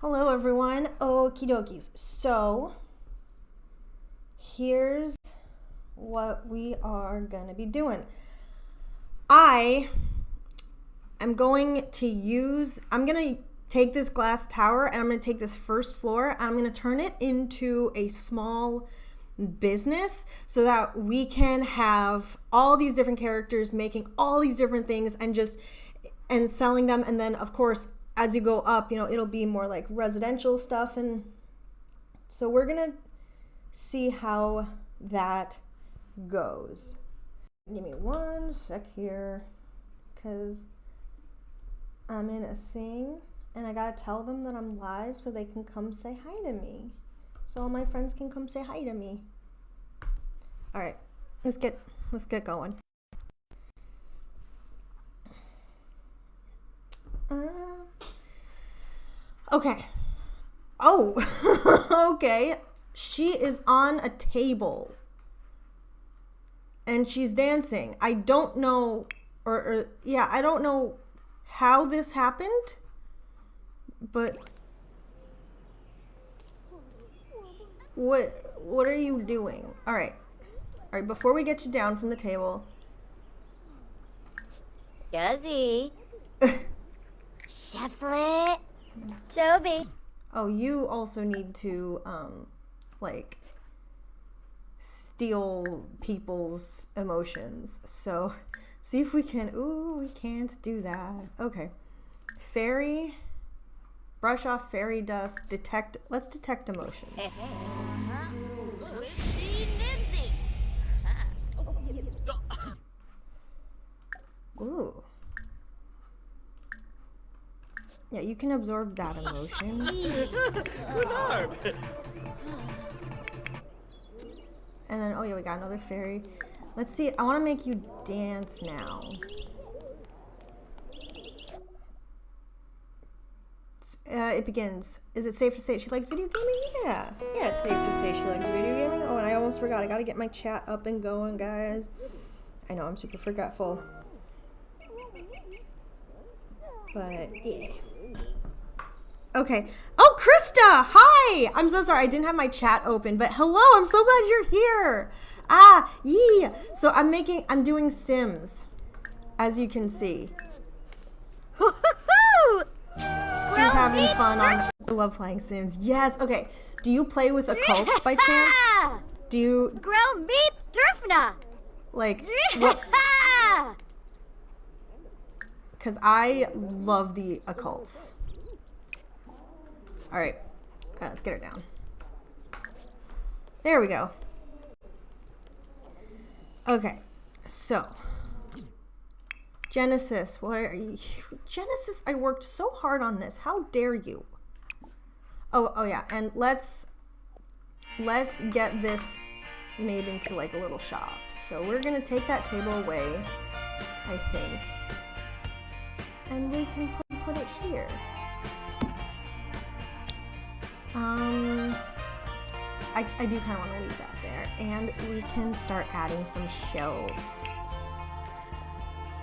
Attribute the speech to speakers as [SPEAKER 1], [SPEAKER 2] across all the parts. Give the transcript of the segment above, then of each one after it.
[SPEAKER 1] Hello everyone, okie dokies. So here's what we are gonna be doing. I'm gonna take this glass tower and I'm gonna take this first floor and I'm gonna turn it into a small business so that we can have all these different characters making all these different things and selling them. And then of course, as you go up, it'll be more like residential stuff. And so we're gonna see how that goes. Give me one sec here, because I'm in a thing and I gotta tell them that I'm live so they can come say hi to me. So all my friends can come say hi to me. All right, let's get going. Okay. Oh, okay. She is on a table and she's dancing. I don't know, I don't know how this happened, but what are you doing? All right, before we get you down from the table.
[SPEAKER 2] Guzzy. Cheflet. Toby.
[SPEAKER 1] Oh, you also need to, steal people's emotions. So, see if we can, we can't do that. Okay. Fairy, brush off fairy dust, let's detect emotions. Ooh. Yeah, you can absorb that emotion. And then, oh yeah, we got another fairy. Let's see, I want to make you dance now. It begins. Is it safe to say she likes video gaming? Yeah, it's safe to say she likes video gaming. Oh, and I almost forgot. I gotta get my chat up and going, guys. I know, I'm super forgetful. But, yeah. Okay. Oh, Krista! Hi! I'm so sorry. I didn't have my chat open, but hello! I'm so glad you're here! Yeah! So I'm doing Sims, as you can see. She's having fun I love playing Sims. Yes, okay. Do you play with occults by chance? Do you...
[SPEAKER 2] Grill meat turfna!
[SPEAKER 1] Like, what... Because I love the occults. All right, let's get her down. There we go. Okay, so Genesis, what are you? Genesis, I worked so hard on this. How dare you? Oh yeah, and let's get this made into like a little shop. So we're gonna take that table away, I think, and we can put it here. I do kind of want to leave that there, and we can start adding some shelves.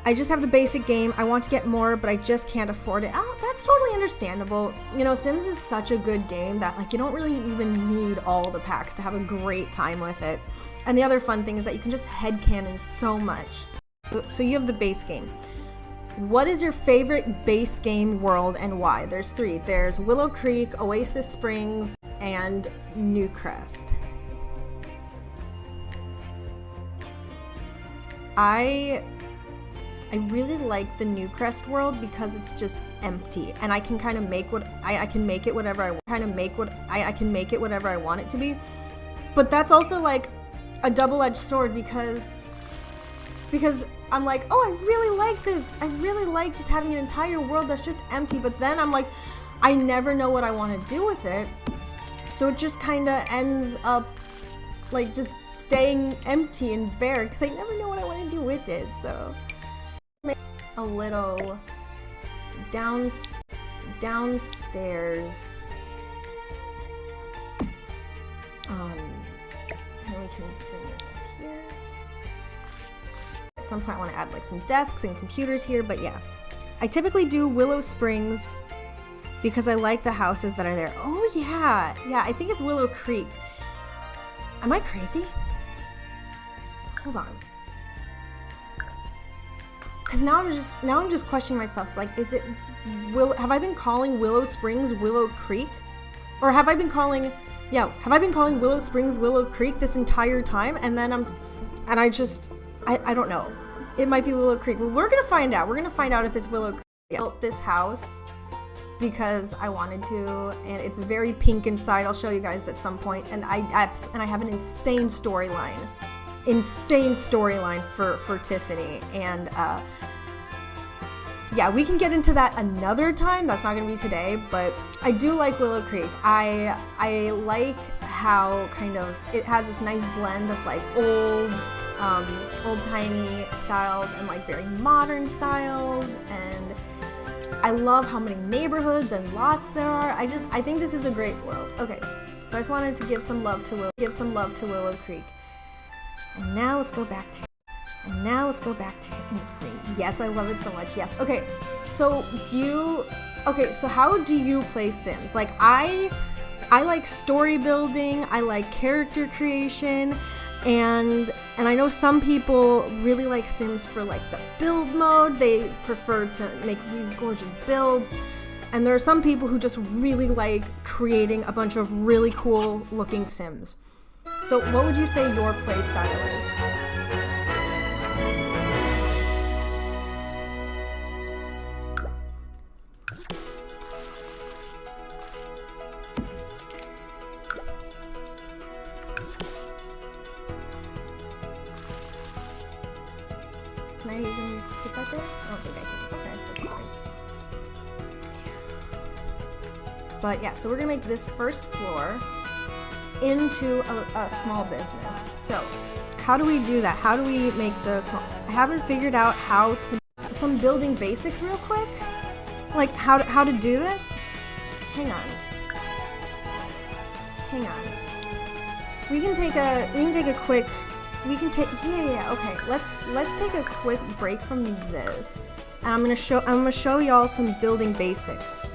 [SPEAKER 1] I just have the basic game. I want to get more, but I just can't afford it. Oh, that's totally understandable. Sims is such a good game that you don't really even need all the packs to have a great time with it. And the other fun thing is that you can just headcanon so much. So you have the base game. What is your favorite base game world and why? There's 3. There's Willow Creek, Oasis Springs, and Newcrest. I really like the Newcrest world because it's just empty, and I can kind of make I can make it whatever I want it to be. But that's also like a double-edged sword because I'm like, oh, I really like this. I really like just having an entire world that's just empty. But then I'm like, I never know what I want to do with it. So it just kind of ends up like just staying empty and bare because I never know what I want to do with it. So make a little downstairs. And we can bring this up here. At some point I want to add like some desks and computers here, but yeah. I typically do Willow Springs because I like the houses that are there. Oh yeah, yeah, I think it's Willow Creek. Am I crazy? Hold on. Because now I'm just questioning myself. It's like, have I been calling Willow Springs Willow Creek? Or have I been calling Willow Springs Willow Creek this entire time? And then I don't know. It might be Willow Creek. We're gonna find out. We're gonna find out if it's Willow Creek. I built this house because I wanted to, and it's very pink inside. I'll show you guys at some point. And I have an insane storyline for Tiffany. And yeah, we can get into that another time. That's not gonna be today, but I do like Willow Creek. I like how kind of it has this nice blend of like old-timey styles and like very modern styles, and I love how many neighborhoods and lots there are. I think this is a great world. Okay, so I just wanted to give some love to Willow Creek. And now let's go back to hidden screen. Yes, I love it so much. Yes. Okay. So so how do you play Sims? Like I like story building, I like character creation, and I know some people really like Sims for like the build mode. They prefer to make these gorgeous builds. And there are some people who just really like creating a bunch of really cool looking Sims. So what would you say your play style is? Can I even put that there? I don't think I can. Okay, that's fine. But yeah, so we're gonna make this first floor into a small business. So how do we do that? How do we make the small? I haven't figured out how to. Some building basics real quick, like how to do this. Hang on. We can take a quick. Okay. Let's take a quick break from this, and I'm gonna show y'all some building basics.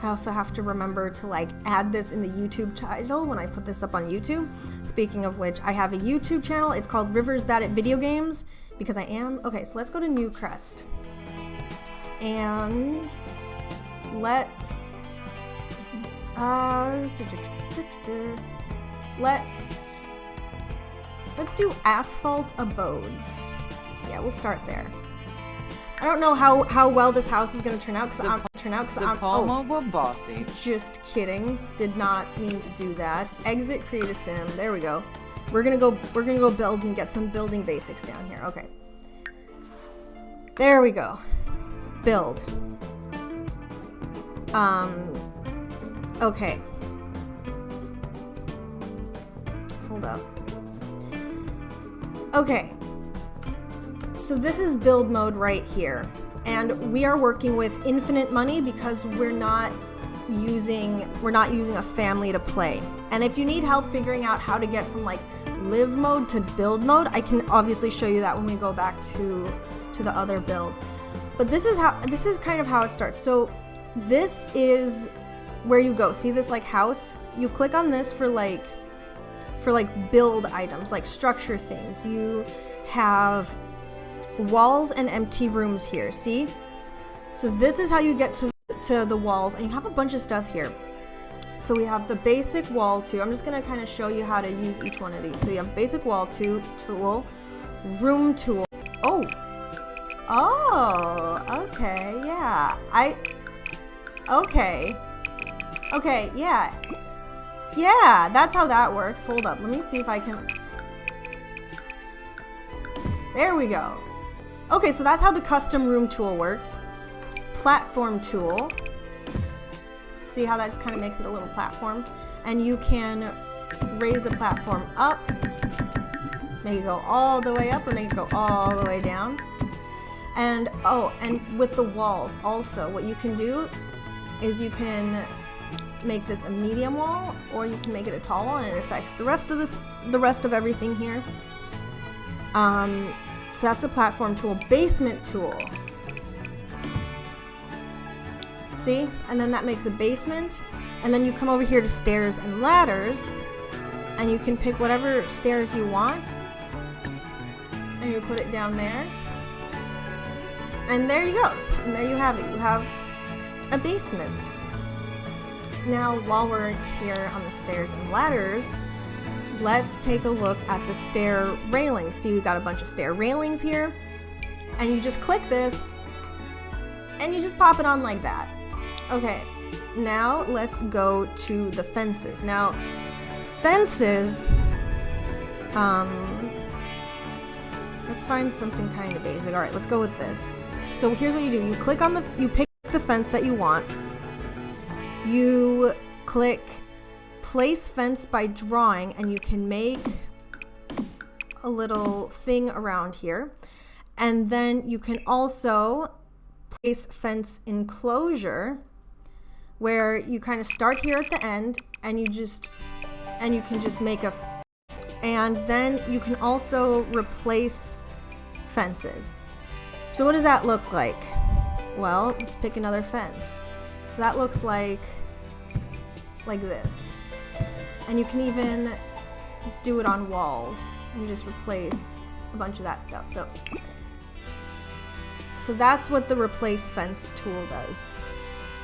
[SPEAKER 1] I also have to remember to like add this in the YouTube title when I put this up on YouTube. Speaking of which, I have a YouTube channel. It's called Rivers Bad at Video Games because I am. Okay, so let's go to Newcrest. And let's do asphalt abodes. Yeah, we'll start there. I don't know how well this house is gonna turn out because I'm
[SPEAKER 3] bossy.
[SPEAKER 1] Just kidding. Did not mean to do that. Exit, create a sim. There we go. We're gonna go build and get some building basics down here. Okay. There we go. Build. Okay. Hold up. Okay. So this is build mode right here, and we are working with infinite money because we're not using a family to play. And if you need help figuring out how to get from like live mode to build mode, I can obviously show you that when we go back to the other build. But this is kind of how it starts. So this is where you go. See this like house? You click on this for like build items, like structure things. You have walls and empty rooms here, see? So this is how you get to the walls, and you have a bunch of stuff here. So we have the basic wall tool. I'm just gonna kind of show you how to use each one of these. So you have basic wall tool, room tool. Oh, okay, yeah. Okay, yeah, that's how that works. Hold up, let me see if I can. There we go. Okay, so that's how the custom room tool works. Platform tool. See how that just kind of makes it a little platform? And you can raise the platform up, make it go all the way up, or make it go all the way down. And with the walls also, what you can do is you can make this a medium wall, or you can make it a tall wall, and it affects the rest of everything here. So that's a platform tool. Basement tool. See? And then that makes a basement. And then you come over here to stairs and ladders, and you can pick whatever stairs you want, and you put it down there. And there you go. And there you have it. You have a basement. Now, while we're here on the stairs and ladders, let's take a look at the stair railings. See, we've got a bunch of stair railings here. And you just click this, and you just pop it on like that. Okay, now let's go to the fences. Now, fences, let's find something kind of basic. All right, let's go with this. So here's what you do. You pick the fence that you want. You click place fence by drawing, and you can make a little thing around here. And then you can also place fence enclosure, where you kind of start here at the end, and you can just make and then you can also replace fences. So what does that look like? Well, let's pick another fence. So that looks like this. And you can even do it on walls and just replace a bunch of that stuff. So that's what the replace fence tool does.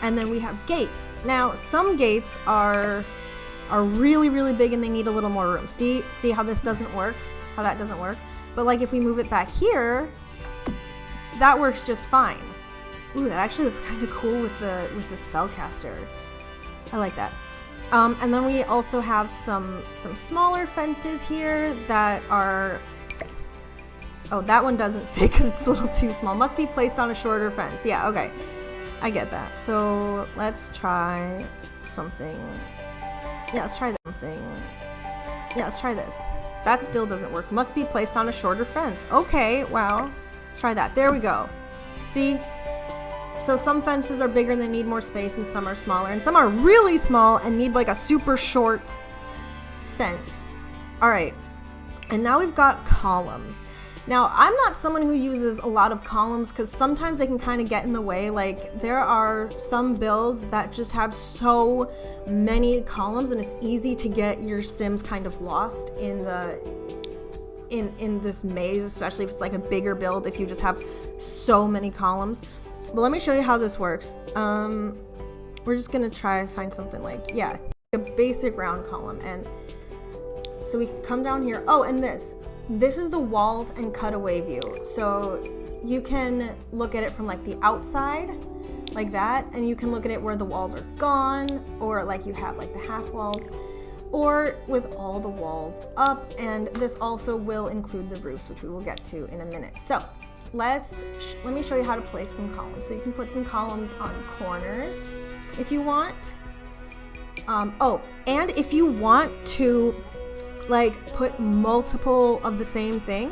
[SPEAKER 1] And then we have gates. Now, some gates are really, really big and they need a little more room. See how this doesn't work? How that doesn't work? But like if we move it back here, that works just fine. Ooh, that actually looks kind of cool with the spellcaster. I like that. And then we also have some smaller fences here that are... Oh, that one doesn't fit because it's a little too small. Must be placed on a shorter fence. Yeah, okay. I get that. So let's try something. Yeah, let's try something. Yeah, let's try this. That still doesn't work. Must be placed on a shorter fence. Okay, wow. Let's try that. There we go. See? So some fences are bigger and they need more space, and some are smaller, and some are really small and need like a super short fence. All right. And now we've got columns. Now, I'm not someone who uses a lot of columns because sometimes they can kind of get in the way. Like, there are some builds that just have so many columns, and it's easy to get your Sims kind of lost in this maze, especially if it's like a bigger build, if you just have so many columns. But let me show you how this works. We're just gonna try to find something like, yeah, a basic round column. And so we can come down here. Oh, and this is the walls and cutaway view. So you can look at it from like the outside, like that, and you can look at it where the walls are gone, or like you have like the half walls, or with all the walls up. And this also will include the roofs, which we will get to in a minute. So let me show you how to place some columns. So you can put some columns on corners if you want. Oh, and if you want to like put multiple of the same thing,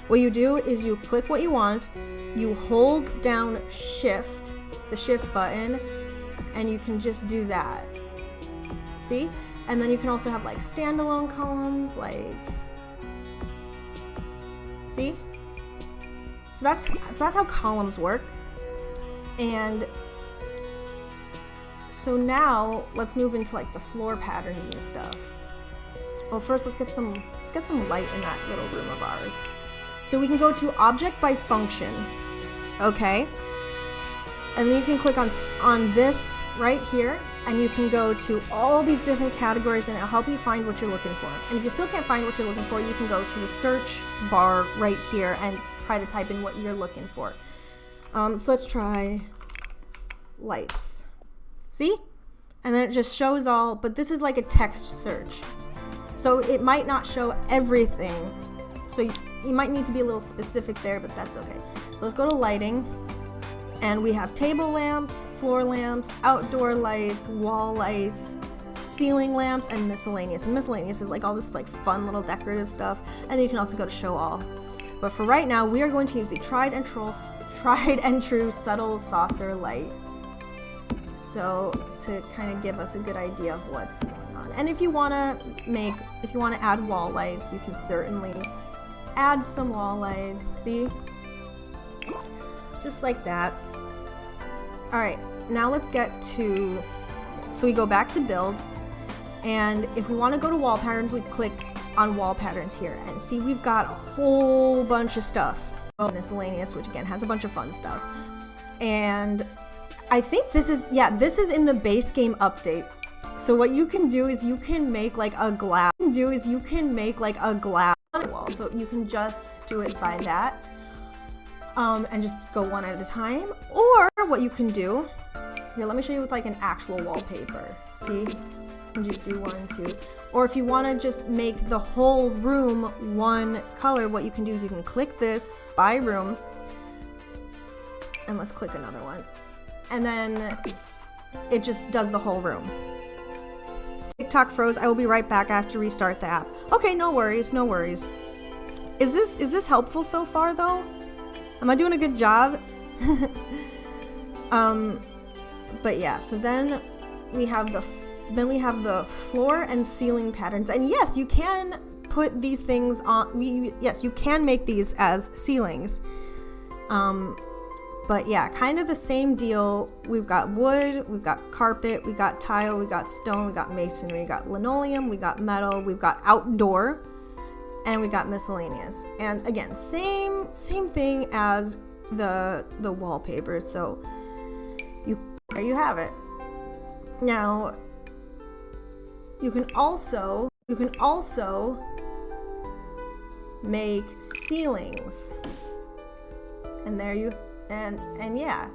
[SPEAKER 1] what you do is you click what you want, you hold down shift, the shift button, and you can just do that. See? And then you can also have like standalone columns, like, see? So that's how columns work. And so now let's move into like the floor patterns and stuff. Well, first let's get some light in that little room of ours. So we can go to object by function, okay? And then you can click on this right here, and you can go to all these different categories, and it'll help you find what you're looking for. And if you still can't find what you're looking for, you can go to the search bar right here and try to type in what you're looking for. So let's try lights. See? And then it just shows all, but this is like a text search. So it might not show everything. So you might need to be a little specific there, but that's okay. So let's go to lighting. And we have table lamps, floor lamps, outdoor lights, wall lights, ceiling lamps, and miscellaneous. And miscellaneous is like all this like fun little decorative stuff. And then you can also go to show all. But for right now, we are going to use the tried and true subtle saucer light. So to kind of give us a good idea of what's going on. And if you want to add wall lights, you can certainly add some wall lights. See? Just like that. All right, now let's get to, so we go back to build, and if we want to go to wall patterns, we click on wall patterns here, and see we've got a whole bunch of stuff. Miscellaneous, which again has a bunch of fun stuff. And I think this is, yeah, this is in the base game update. So what you can do is you can make like a glass, wall, so you can just do it by that. And just go one at a time. Or what you can do, here, let me show you with like an actual wallpaper. See, and just do 1, 2. Or if you want to just make the whole room one color, what you can do is you can click this by room, and let's click another one, and then it just does the whole room. TikTok froze. I will be right back. I have to restart the app. Okay, no worries, no worries. Is this helpful so far though? Am I doing a good job? But yeah, so then we have the floor and ceiling patterns, and yes, you can put these things on. Yes, you can make these as ceilings. But yeah, kind of the same deal. We've got wood, we've got carpet, we got tile, we got stone, we got masonry, we got linoleum, we got metal, we've got outdoor, and we got miscellaneous. And again, same thing as the wallpaper. So there you have it. Now you can also make ceilings, and there you and yeah,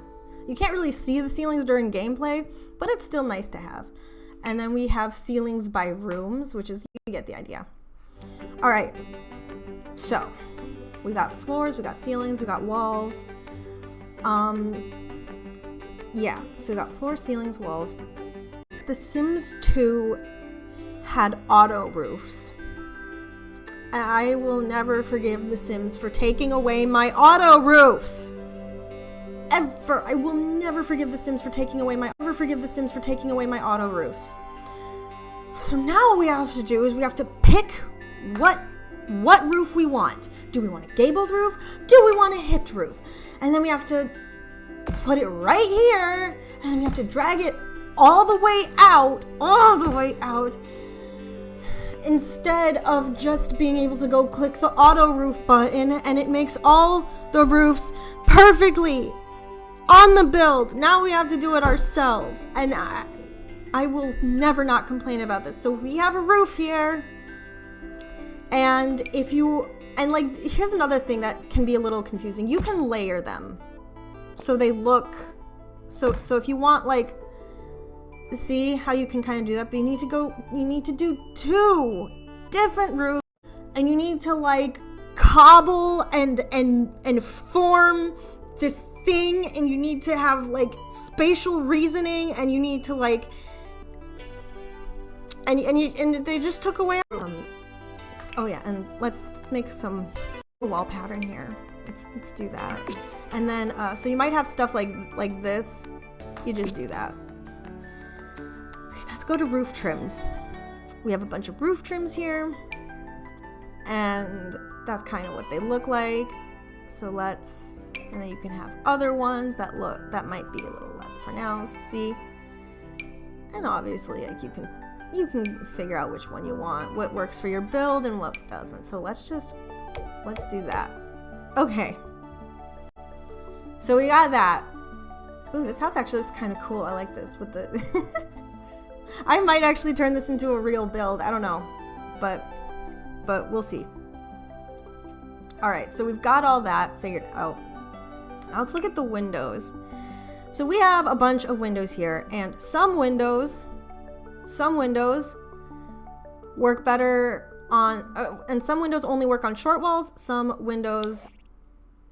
[SPEAKER 1] you can't really see the ceilings during gameplay, but it's still nice to have. And then we have ceilings by rooms, which is, you get the idea. All right, so we got floors, we got ceilings, we got walls. Yeah, so we got floor, ceilings, walls. The Sims 2 had auto roofs. I will never forgive The Sims for taking away my auto roofs. Ever. I will never forgive The Sims for taking away my auto roofs. So now what we have to do is we have to pick what roof we want. Do we want a gabled roof? Do we want a hipped roof? And then we have to put it right here, and then we have to drag it all the way out, instead of just being able to go click the auto roof button, and it makes all the roofs perfectly on the build. Now we have to do it ourselves, and I will never not complain about this. So we have a roof here, and like, here's another thing that can be a little confusing. You can layer them so they look, so if you want, like, see how you can kind of do that, but you need to do 2 different roofs, and you need to like cobble and form this thing, and you need to have like spatial reasoning, and you need to like, and they just took away. Oh yeah, and let's make some wall pattern here. Let's do that, and then so you might have stuff like this. You just do that. Let's go to roof trims. We have a bunch of roof trims here, and that's kind of what they look like. So and then you can have other ones that might be a little less pronounced, see? And obviously, like, you can figure out which one you want, what works for your build and what doesn't. So let's do that. Okay. So we got that. Ooh, this house actually looks kind of cool. I like this with the I might actually turn this into a real build. I don't know, but we'll see. All right, so we've got all that figured out. Now let's look at the windows. So we have a bunch of windows here, and some windows work better on, and some windows only work on short walls. Some windows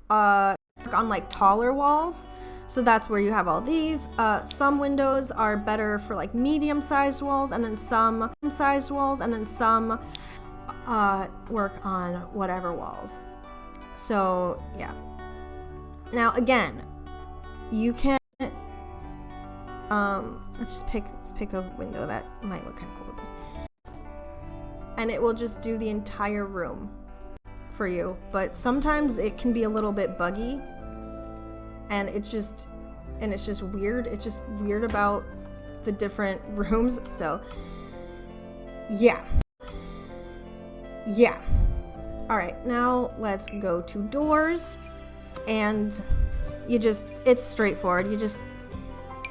[SPEAKER 1] work on like taller walls. So that's where you have all these. Some windows are better for like medium-sized walls, and then some sized walls, and then some work on whatever walls. So yeah. Now again, you can let's pick a window that might look kind of cool, and it will just do the entire room for you. But sometimes it can be a little bit buggy, and it just and it's just weird. It's just weird about the different rooms. So yeah. All right, now let's go to doors, and it's straightforward. You just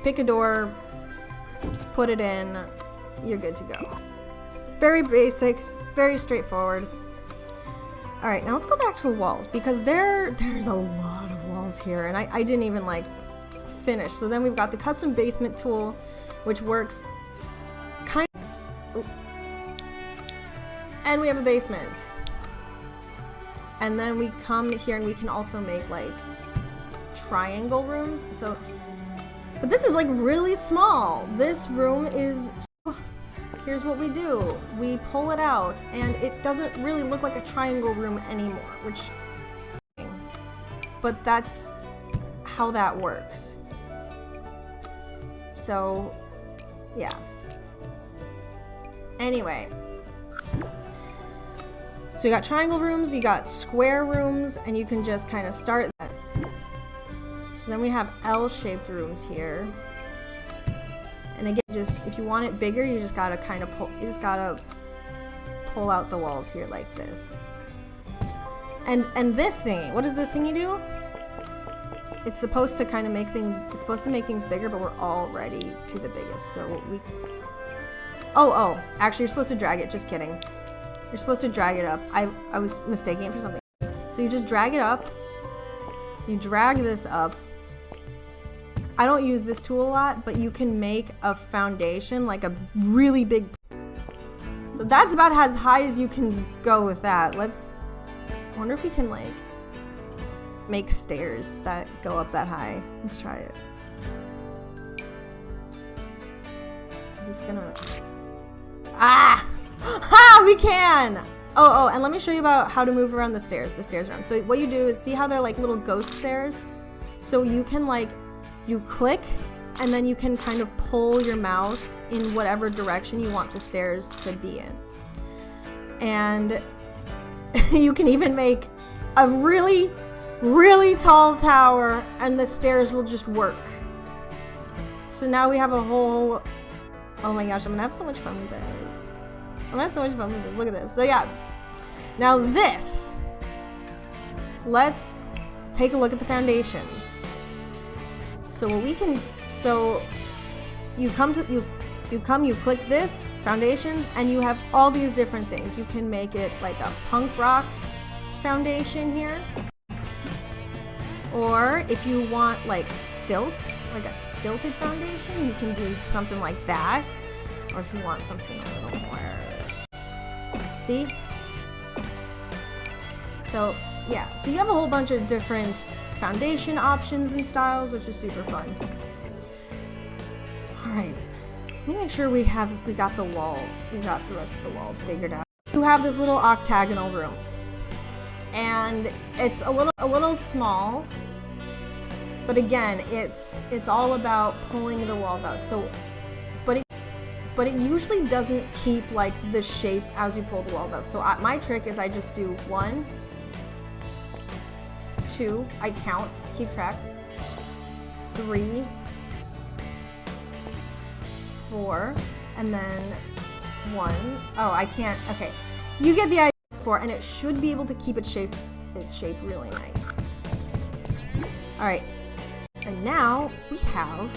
[SPEAKER 1] pick a door, put it in, you're good to go. Very basic, very straightforward. All right, now let's go back to walls, because there's a lot of walls here, and I didn't even like finish. So then we've got the custom basement tool, which works kind of, and we have a basement. And then we come here and we can also make like triangle rooms. So, but this is like really small. This room is, here's what we do. We pull it out and it doesn't really look like a triangle room anymore, but that's how that works. So, yeah. Anyway. So you got triangle rooms, you got square rooms, and you can just kind of start that. So then we have L-shaped rooms here. And again, just if you want it bigger, you just gotta kind of pull out the walls here like this. And this thingy, what does this thingy do? It's supposed to kind of make things, it's supposed to make things bigger, but we're already to the biggest. So we, oh, actually you're supposed to drag it, just kidding. You're supposed to drag it up. I was mistaking it for something else. So you just drag it up. You drag this up. I don't use this tool a lot, but you can make a foundation, like a really big. So that's about as high as you can go with that. I wonder if we can like make stairs that go up that high. Let's try it. Is this gonna... Ah! Ha! We can! Oh, and let me show you about how to move around the stairs around. So what you do is, see how they're like little ghost stairs? So you can like, you click, and then you can kind of pull your mouse in whatever direction you want the stairs to be in. And you can even make a really, really tall tower, and the stairs will just work. So now we have a whole, oh my gosh, I'm gonna have so much fun with this. Look at this. So yeah, now this, let's take a look at the foundations. So what we can, so you click this, foundations, and you have all these different things. You can make it like a punk rock foundation here. Or if you want like stilts, like a stilted foundation, you can do something like that. Or if you want something a little more, see? So yeah, so you have a whole bunch of different foundation options and styles, which is super fun. All right, let me make sure we got the rest of the walls figured out. You have this little octagonal room, and it's a little small, but again, it's all about pulling the walls out. So, but it usually doesn't keep like the shape as you pull the walls out. So my trick is I just do 1, 2, I count to keep track, 3, 4, and then 1. Oh, I can't, okay. You get the idea. 4, and it should be able to keep its shape really nice. All right, and now we have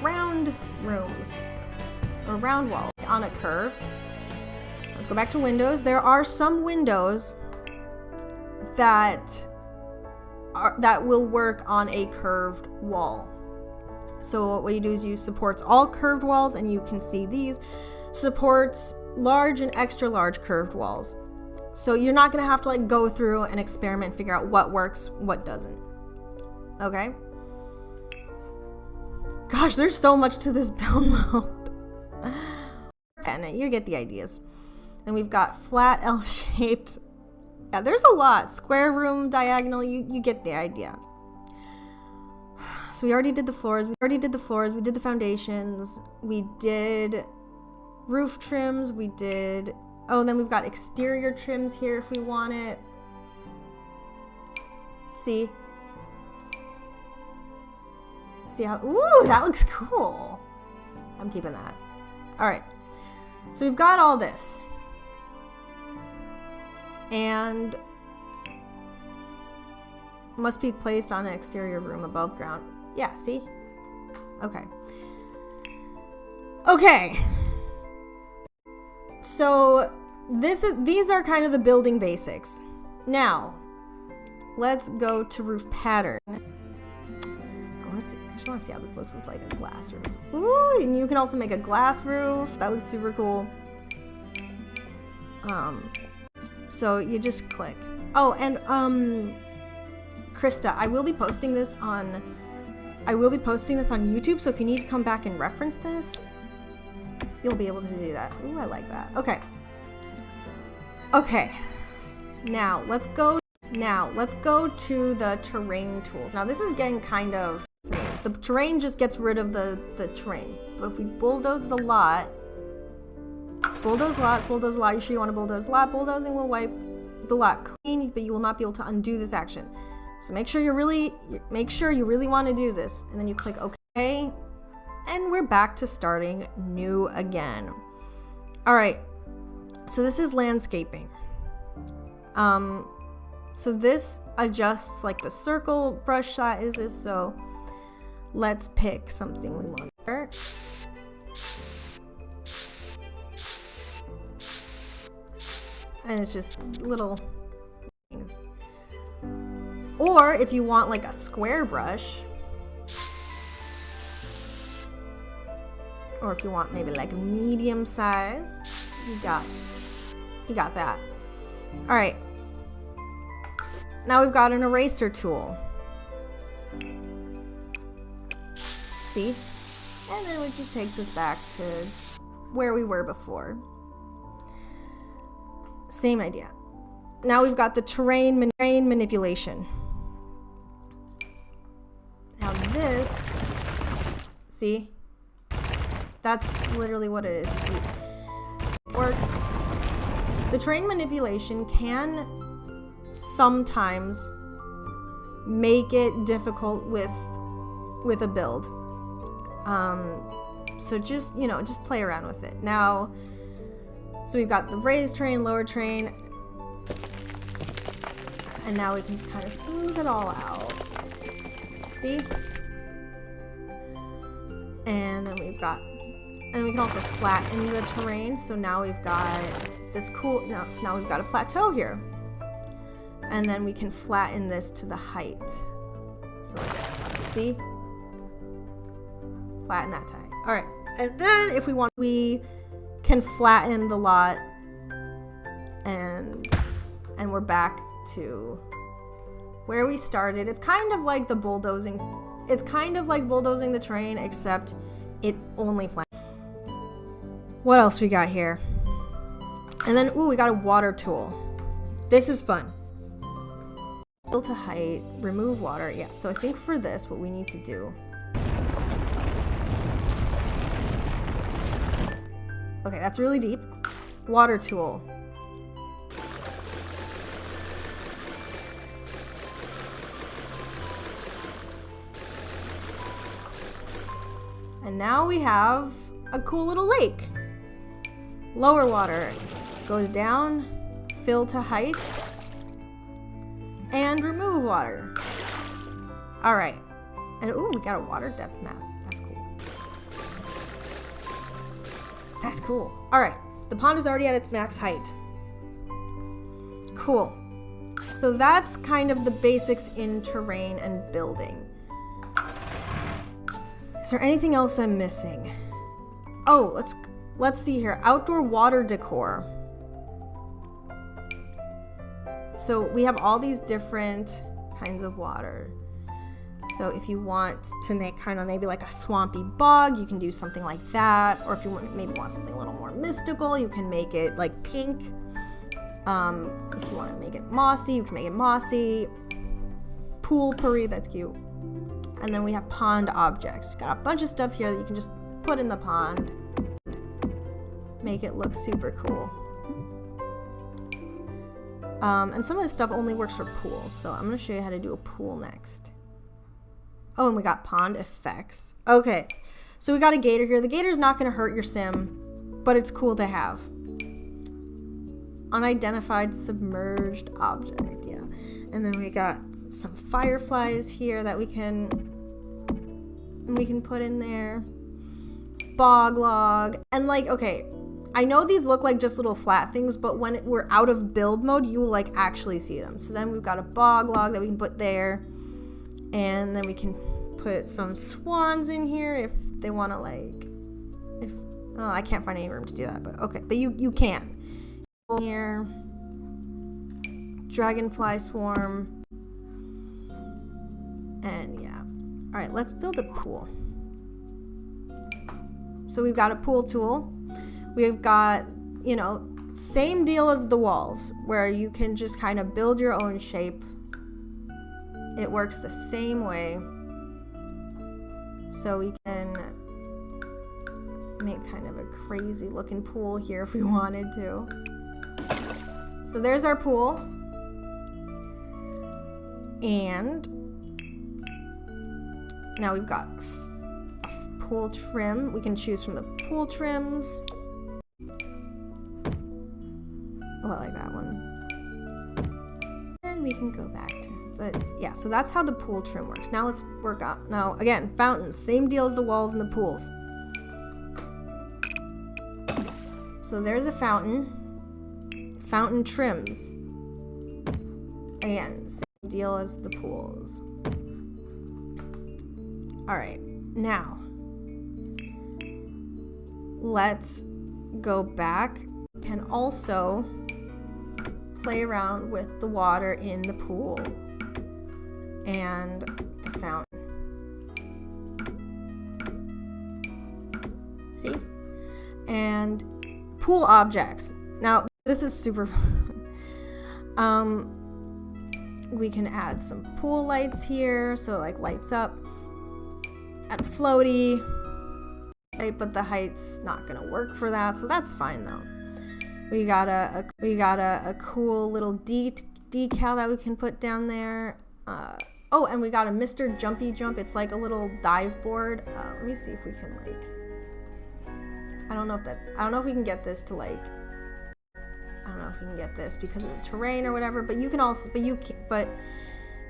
[SPEAKER 1] round rooms, or round walls on a curve. Let's go back to windows. There are some windows that will work on a curved wall. So what you do is you supports all curved walls, and you can see these supports large and extra large curved walls. So you're not gonna have to like go through and experiment, figure out what works, what doesn't. Okay? Gosh, there's so much to this build mode. And you get the ideas. And we've got flat L-shaped. Yeah, there's a lot. Square room, diagonal, you get the idea. So we already did the floors. We did the foundations. We did roof trims. Then we've got exterior trims here if we want it. See? See how, ooh, that looks cool. I'm keeping that. All right. So we've got all this. And must be placed on an exterior room above ground. Yeah, see? Okay. Okay. So these are kind of the building basics. Now, let's go to roof pattern. I just want to see how this looks with like a glass roof. Ooh, and you can also make a glass roof. That looks super cool. So you just click. Oh, and Krista, I will be posting this on YouTube, so if you need to come back and reference this, you'll be able to do that. Ooh, I like that. Okay. Okay. Now, let's go to the terrain tools. Now, this is getting kind of, the terrain just gets rid of the terrain. But if we bulldoze the lot, bulldoze lot, you sure you want to bulldoze lot? Bulldozing will wipe the lot clean, but you will not be able to undo this action. So make sure you really want to do this, and then you click OK, and we're back to starting new again. All right, so this is landscaping. So this adjusts like the circle brush sizes. So let's pick something we want there. And it's just little things. Or if you want like a square brush, or if you want maybe like a medium size, you got that. All right. Now we've got an eraser tool. See? And then it just takes us back to where we were before. Same idea. Now we've got the terrain manipulation. Now this, see? That's literally what it is. You see? It works. The terrain manipulation can sometimes make it difficult with a build. So just play around with it. Now, so we've got the raised terrain, lower terrain, and now we can just kind of smooth it all out. See? And then we can also flatten the terrain. So now we've got this cool, so now we've got a plateau here. And then we can flatten this to the height. So let's see. Flatten that time. All right. And then if we want, we can flatten the lot, and we're back to where we started. It's kind of like the bulldozing. It's kind of like bulldozing the terrain, except it only flattens. What else we got here? And then, ooh, we got a water tool. This is fun. Fill to height, remove water. Yeah, so I think for this, what we need to do. Okay, that's really deep. Water tool. And now we have a cool little lake. Lower water goes down, fill to height, and remove water. All right. And ooh, we got a water depth map. That's cool. That's cool. All right. The pond is already at its max height. Cool. So that's kind of the basics in terrain and building. Is there anything else I'm missing? Oh, let's see here. Outdoor water decor. So we have all these different kinds of water. So if you want to make kind of maybe like a swampy bog, you can do something like that. Or if you maybe want something a little more mystical, you can make it like pink. If you want to make it mossy, you can make it mossy. Pool puri, that's cute. And then we have pond objects. Got a bunch of stuff here that you can just put in the pond. Make it look super cool. And some of this stuff only works for pools, so I'm going to show you how to do a pool next. Oh, and we got pond effects. Okay, so we got a gator here. The gator's not going to hurt your sim, but it's cool to have. Unidentified submerged object, yeah. And then we got some fireflies here that we can put in there. Bog log. And like, okay, I know these look like just little flat things, but when we're out of build mode, you will like actually see them. So then we've got a bog log that we can put there. And then we can put some swans in here if they want to like, oh, I can't find any room to do that, but okay. But you can. Here. Dragonfly swarm. And yeah. All right, let's build a pool. So we've got a pool tool. We've got, you know, same deal as the walls, where you can just kind of build your own shape. It works the same way. So we can make kind of a crazy looking pool here if we wanted to. So there's our pool. And now we've got a pool trim. We can choose from the pool trims. Oh, I like that one. And we can go back to, but yeah, so that's how the pool trim works. Now let's work on, now again, fountains, same deal as the walls and the pools. So there's a fountain. Fountain trims. Again, same deal as the pools. All right, now let's go back. Can also play around with the water in the pool and the fountain. See? And pool objects. Now, this is super fun. We can add some pool lights here, so it like lights up. Add a floaty, right? But the height's not gonna work for that, so that's fine though. We got a cool little decal that we can put down there. Oh, and we got a Mr. Jumpy Jump. It's like a little dive board. Let me see if we can like. I don't know if we can get this to like. I don't know if we can get this because of the terrain or whatever. But you can also, but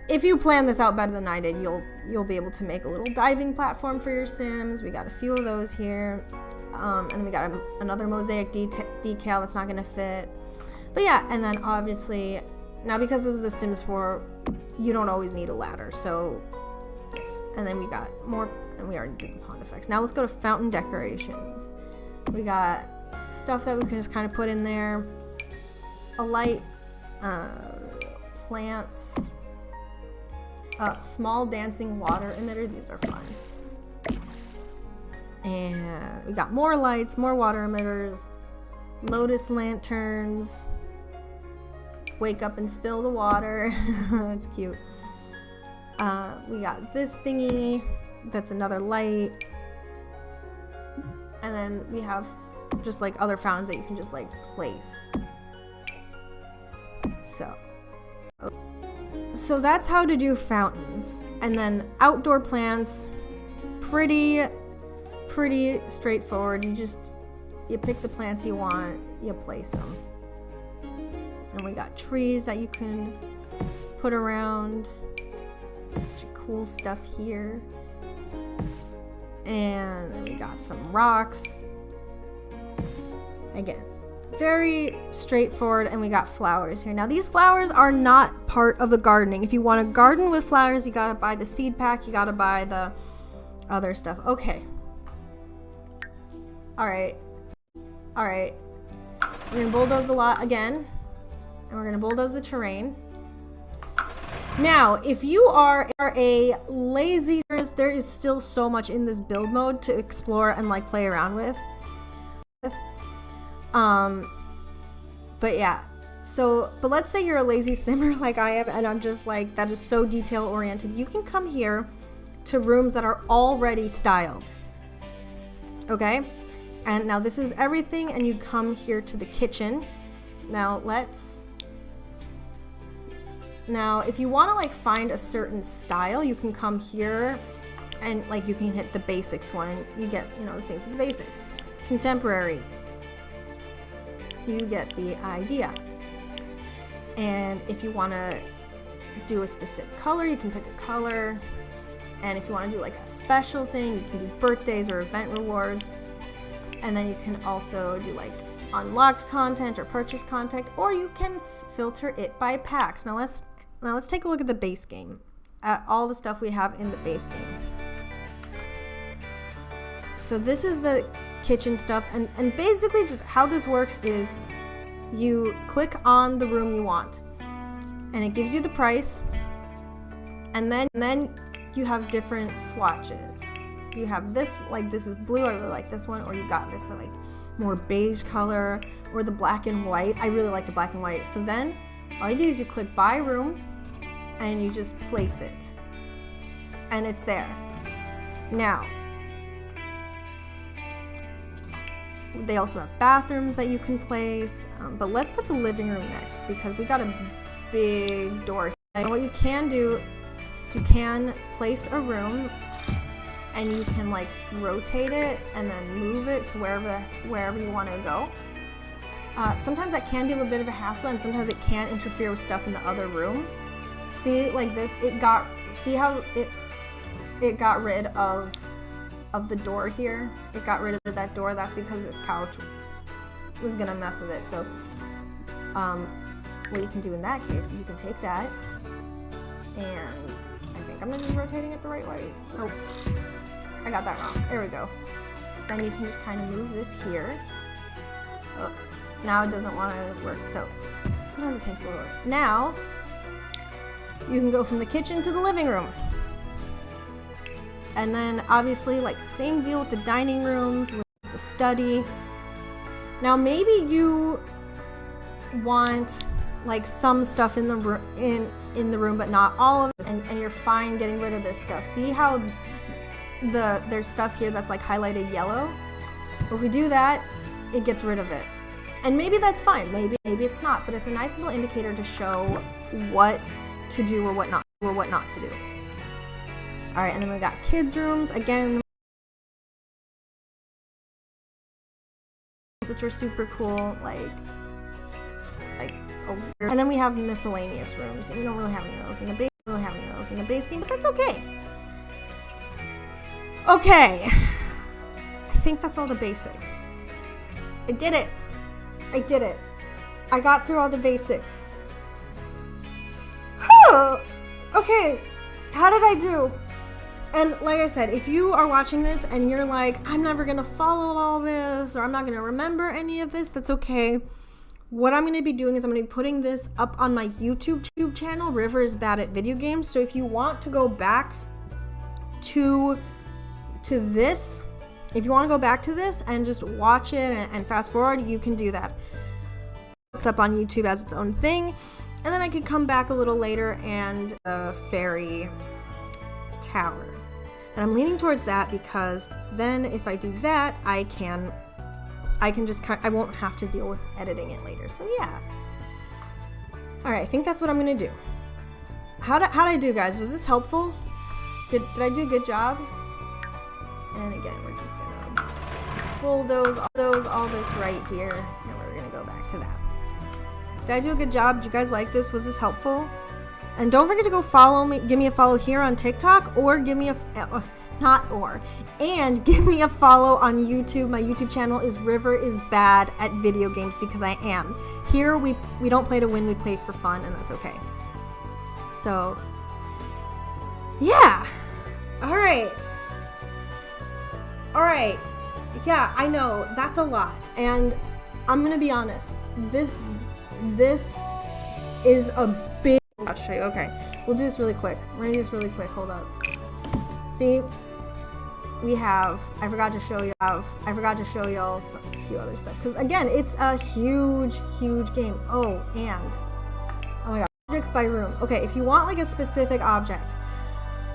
[SPEAKER 1] if you plan this out better than I did, you'll be able to make a little diving platform for your Sims. We got a few of those here. And then we got another mosaic decal that's not gonna fit. But yeah, and then obviously, now because this is The Sims 4, you don't always need a ladder, so yes. And then we got more, and we already did the pond effects. Now let's go to fountain decorations. We got stuff that we can just kind of put in there. A light, plants, small dancing water emitter. These are fun. And we got more lights, more water emitters, lotus lanterns, wake up and spill the water. That's cute. We got this thingy, that's another light. And then we have just like other fountains that you can just like place. So that's how to do fountains. And then outdoor plants, pretty straightforward. You pick the plants you want, you place them. And we got trees that you can put around. Bunch of cool stuff here. And then we got some rocks. Again, very straightforward. And we got flowers here. Now these flowers are not part of the gardening. If you want to garden with flowers, you gotta buy the seed pack, you gotta buy the other stuff. Okay. All right. We're gonna bulldoze a lot again, and we're gonna bulldoze the terrain. Now, if you are a lazy, there is still so much in this build mode to explore and like play around with. But yeah. But let's say you're a lazy simmer like I am, and I'm just like, that is so detail oriented. You can come here to rooms that are already styled. Okay? And now this is everything, and you come here to the kitchen. Now if you want to like find a certain style, you can come here And like you can hit the basics one and you get, you know, the things with the basics. Contemporary, you get the idea. And if you want to do a specific color, you can pick a color. And if you want to do like a special thing, you can do birthdays or event rewards. And then you can also do like unlocked content or purchase content, or you can filter it by packs. Now let's take a look at the base game, at all the stuff we have in the base game. So this is the kitchen stuff, and basically just how this works is you click on the room you want and it gives you the price, and then you have different swatches. You have this, like this is blue, I really like this one, or you got this like more beige color, or the black and white. I really like the black and white. So then all you do is you click buy room and you just place it and it's there. Now they also have bathrooms that you can place, but let's put the living room next because we got a big door. And what you can do is you can place a room and you can like rotate it and then move it to wherever you want to go. Sometimes that can be a little bit of a hassle, and sometimes it can interfere with stuff in the other room. See, like this, see how it got rid of the door here. It got rid of that door. That's because this couch was gonna mess with it. So what you can do in that case is you can take that, and I think I'm gonna be rotating it the right way. Oh, I got that wrong. There we go. Then you can just kind of move this here. Oh, now it doesn't want to work, so sometimes it takes a little work. Now you can go from the kitchen to the living room. And then obviously like same deal with the dining rooms, with the study. Now maybe you want like some stuff in the room but not all of it, and you're fine getting rid of this stuff. See how there's stuff here that's like highlighted yellow? If we do that, it gets rid of it. And maybe that's fine, maybe it's not, but it's a nice little indicator to show what to do or what not to do. All right, and then we got kids' rooms, again, which are super cool, and then we have miscellaneous rooms, and we don't really have any of those in the base game, but that's okay. Okay, I think that's all the basics. I did it. I got through all the basics. Okay, how did I do? And like I said, if you are watching this and you're like, I'm never gonna follow all this, or I'm not gonna remember any of this, that's okay. What I'm gonna be doing is I'm gonna be putting this up on my YouTube channel, River is Bad at Video Games. So if you want to go back to this, if you want to go back to this and just watch it and fast forward, you can do that. It's up on YouTube as its own thing, and then I could come back a little later and the fairy tower. And I'm leaning towards that because then if I do that, I can just I won't have to deal with editing it later. So yeah. All right, I think that's what I'm gonna do. How'd I do, guys? Was this helpful? Did I do a good job? And again, we're just gonna bulldoze all this right here, and we're gonna go back to that. Did I do a good job? Did you guys like this? Was this helpful? And don't forget to go follow me, give me a follow here on TikTok, or give me a give me a follow on YouTube. My YouTube channel is River is Bad at Video Games, because I am. Here we don't play to win, we play for fun, and that's okay. So yeah. All right. Yeah, I know that's a lot, and I'm gonna be honest. This is a big. I'll show you. Okay, we'll do this really quick. We're gonna do this really quick. Hold up. See, we have. I forgot to show y'all a few other stuff, because again, it's a huge game. Oh my god, objects by room. Okay, if you want like a specific object.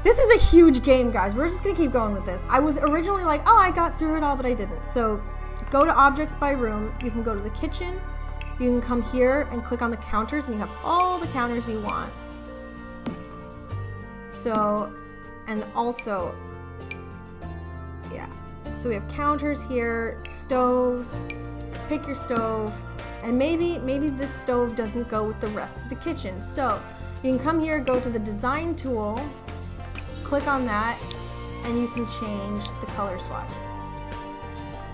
[SPEAKER 1] This is a huge game, guys. We're just gonna keep going with this. I was originally like, oh, I got through it all, but I didn't. So go to objects by room. You can go to the kitchen. You can come here and click on the counters, and you have all the counters you want. So, and also So we have counters here, stoves, pick your stove, and maybe this stove doesn't go with the rest of the kitchen. So you can come here, go to the design tool, click on that, and you can change the color swatch.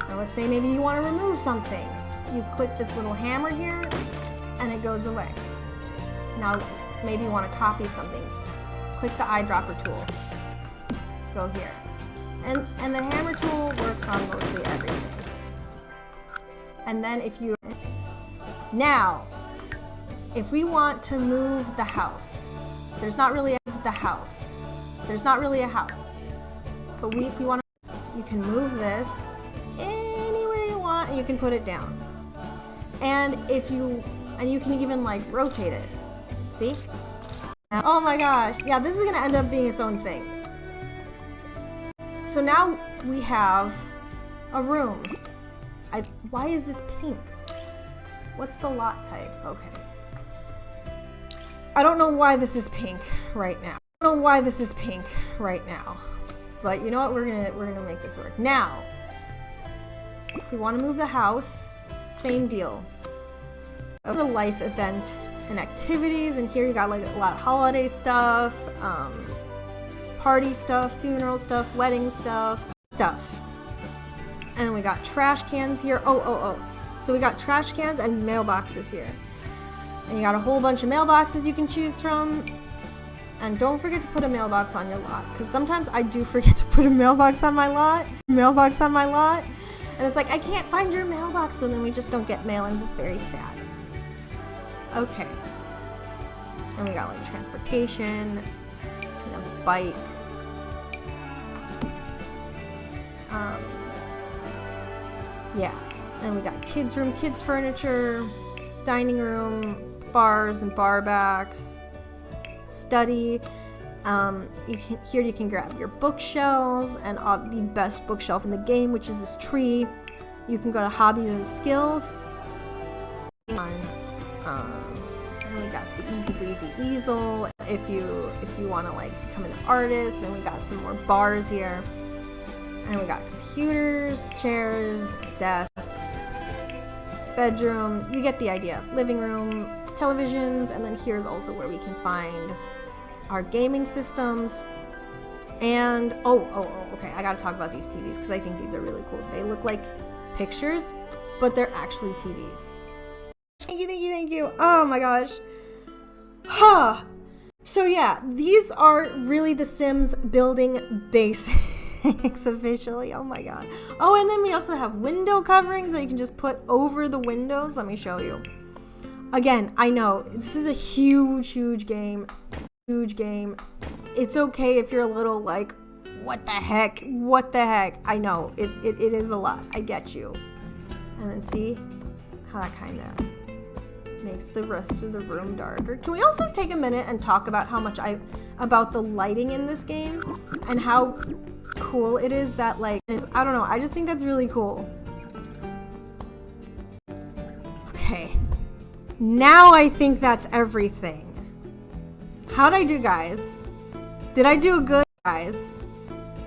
[SPEAKER 1] Now let's say maybe you want to remove something. You click this little hammer here, and it goes away. Now maybe you want to copy something. Click the eyedropper tool. Go here. And the hammer tool works on mostly everything. And then now, if we want to move the house, there's not really a house. But if you want to, you can move this anywhere you want, and you can put it down. And you can even like rotate it. See? Oh my gosh. Yeah, this is gonna end up being its own thing. So now we have a room. Why is this pink? What's the lot type? Okay. I don't know why this is pink right now. But you know what? We're gonna make this work. Now, if we want to move the house, same deal. The life event and activities, and here you got like a lot of holiday stuff, party stuff, funeral stuff, wedding stuff. And then we got trash cans here. Oh. So we got trash cans and mailboxes here. And you got a whole bunch of mailboxes you can choose from. And don't forget to put a mailbox on your lot, because sometimes I do forget to put a mailbox on my lot. And it's like, I can't find your mailbox, so then we just don't get mail, and it's very sad. Okay. And we got like transportation, and a bike. Yeah. And we got kids room, kids furniture, dining room, bars and bar backs, study. Here you can grab your bookshelves, and the best bookshelf in the game, which is this tree. You can go to hobbies and skills. And we got the easy breezy easel if you want to like become an artist. And we got some more bars here, and we got computers, chairs, desks, bedroom. You get the idea. Living room, televisions, and then here's also where we can find our gaming systems. And okay, I gotta talk about these TVs because I think these are really cool. They look like pictures, but they're actually TVs. Thank you. Oh my gosh. So yeah, these are really The Sims building basics officially. Oh my god. Oh, and then we also have window coverings that you can just put over the windows. Let me show you. Again, I know this is a huge game. It's okay if you're a little like, what the heck? I know it is a lot. I get you. And then see how that kind of makes the rest of the room darker. Can we also take a minute and talk about about the lighting in this game and how cool it is that like, I don't know, I just think that's really cool. Okay. Now I think that's everything. How'd I do, guys? Did I do a good, guys?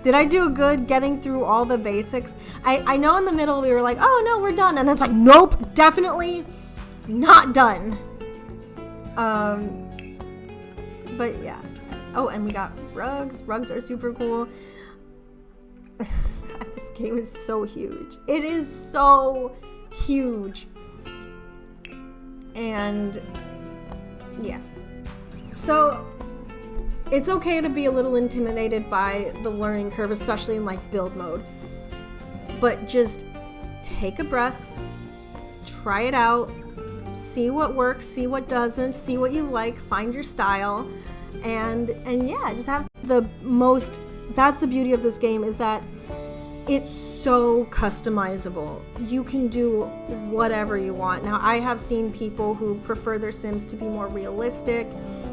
[SPEAKER 1] Did I do a good getting through all the basics? I know in the middle we were like, oh no, we're done. And then it's like, nope, definitely not done. But yeah. Oh, and we got rugs. Rugs are super cool. This game is so huge. It is so huge. And yeah. So it's okay to be a little intimidated by the learning curve, especially in like build mode. But just take a breath, try it out, see what works, see what doesn't, see what you like, find your style, and yeah, just have that's the beauty of this game, is that it's so customizable. You can do whatever you want. Now, I have seen people who prefer their Sims to be more realistic.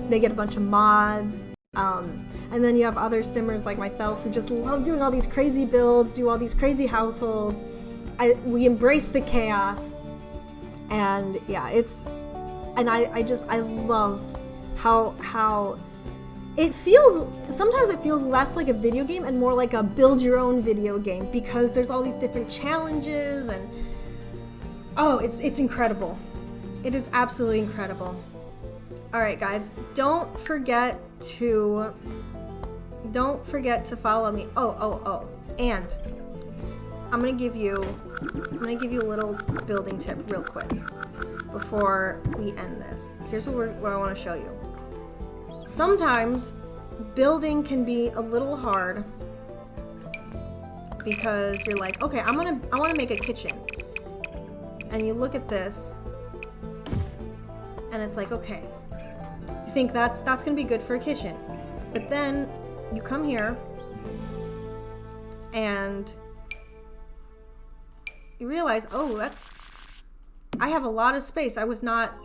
[SPEAKER 1] They get a bunch of mods. And then you have other Simmers like myself who just love doing all these crazy builds, do all these crazy households. We embrace the chaos. And yeah, I love how sometimes it feels less like a video game and more like a build your own video game, because there's all these different challenges and oh, it's incredible. It is absolutely incredible. All right, guys, don't forget to follow me. Oh, and I'm gonna give you a little building tip real quick before we end this. Here's what I want to show you. Sometimes building can be a little hard because you're like, okay, I want to make a kitchen, and you look at this, and it's like, okay, you think that's gonna be good for a kitchen, but then you come here and you realize, oh, I have a lot of space. I was not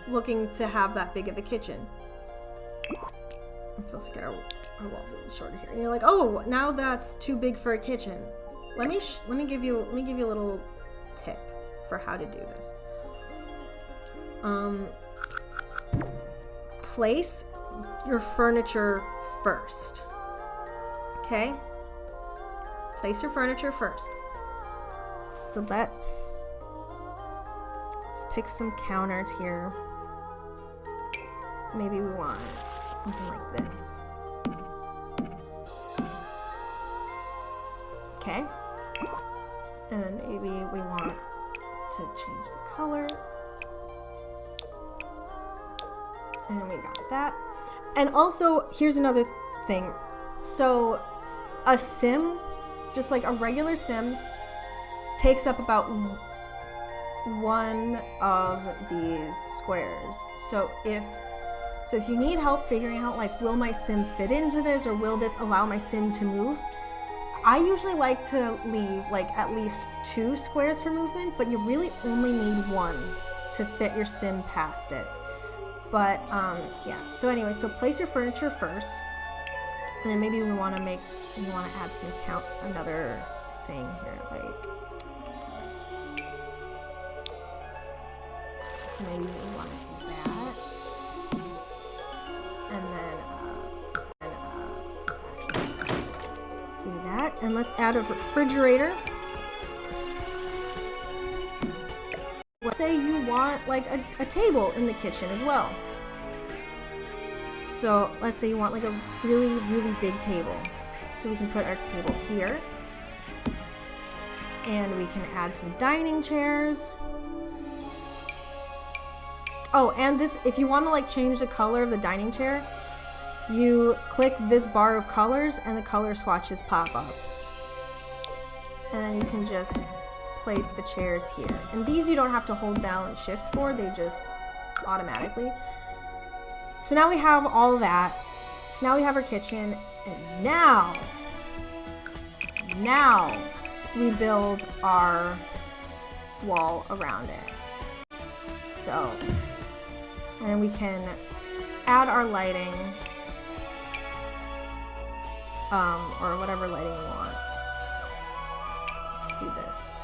[SPEAKER 1] looking to have that big of a kitchen. Let's also get our walls a little shorter here. And you're like, oh, now that's too big for a kitchen. Let me give you a little tip for how to do this. Place your furniture first. Okay? Place your furniture first. So let's pick some counters here. Maybe we want something like this. Okay. And then maybe we want to change the color. And we got that. And also, here's another thing. So, a sim, just like a regular sim, takes up about one of these squares. So if you need help figuring out, like, will my sim fit into this, or will this allow my sim to move, I usually like to leave like at least 2 squares for movement, but you really only need 1 to fit your sim past it. But yeah, so anyway, so place your furniture first, and then maybe we want to add another thing here, like, so maybe we want to do that, and then do that, and let's add a refrigerator. Let's say you want like a table in the kitchen as well. So let's say you want like a really, really big table. So we can put our table here, and we can add some dining chairs. Oh, and this, if you want to like change the color of the dining chair, you click this bar of colors and the color swatches pop up. And then you can just place the chairs here. And these you don't have to hold down shift for, they just automatically. So now we have all that. So now we have our kitchen, and now we build our wall around it. So, and then we can add our lighting, or whatever lighting we want. Let's do this.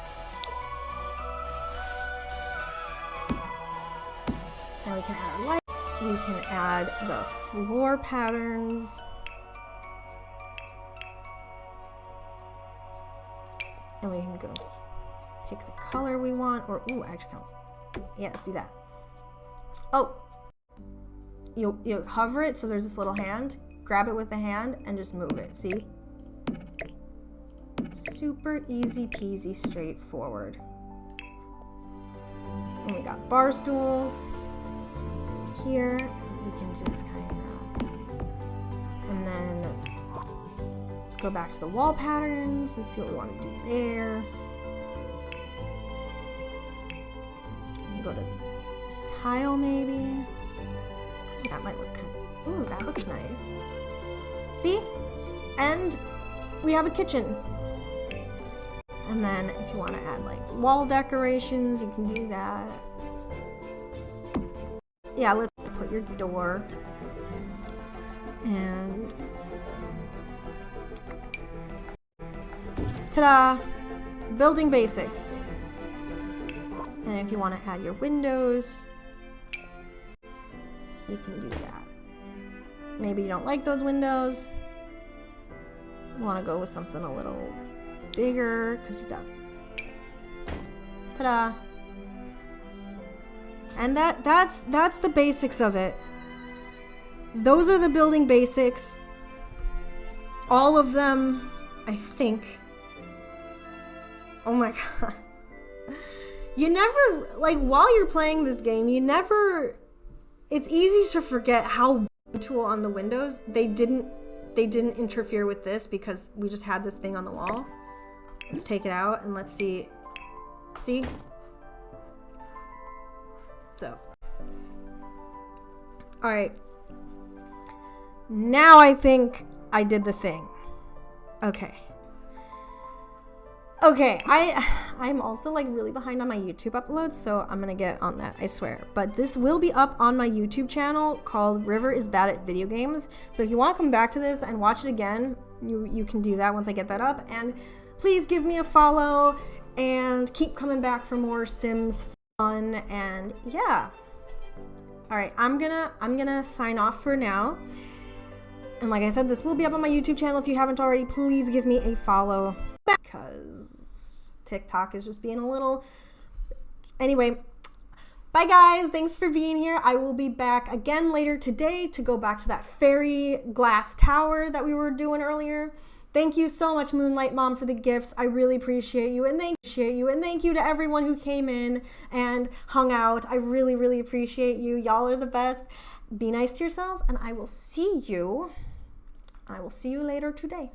[SPEAKER 1] And we can add our light. We can add the floor patterns. And we can go pick the color we want, or, ooh, actually, yeah, let's do that. Oh, you hover it, so there's this little hand. Grab it with the hand and just move it, see? Super easy peasy, straightforward. And we got bar stools here. We can just kind of, and then let's go back to the wall patterns and see what we want to do there. Go to tile maybe. That might look kind of, ooh, that looks nice. See? And we have a kitchen. And then if you want to add like wall decorations, you can do that. Yeah, let's put your door. And ta-da! Building basics. And if you want to add your windows, you can do that. Maybe you don't like those windows. You want to go with something a little bigger because you got, ta-da. And that's the basics of it. Those are the building basics. All of them, I think. Oh my god. You never, like, while you're playing this game, you never, it's easy to forget how tool on the windows, they didn't interfere with this because we just had this thing on the wall. Let's take it out and let's see. See? So. All right. Now I think I did the thing. Okay. Okay, I'm also like really behind on my YouTube uploads, so I'm gonna get on that, I swear. But this will be up on my YouTube channel called River is Bad at Video Games. So if you want to come back to this and watch it again, you can do that once I get that up. And please give me a follow and keep coming back for more Sims fun. And yeah. All right, I'm gonna sign off for now. And like I said, this will be up on my YouTube channel. If you haven't already, please give me a follow because TikTok is just being a little... Anyway, bye guys. Thanks for being here. I will be back again later today to go back to that fairy glass tower that we were doing earlier. Thank you so much, Moonlight Mom, for the gifts. I really appreciate you, and thank you to everyone who came in and hung out. I really, really appreciate you. Y'all are the best. Be nice to yourselves, and I will see you later today.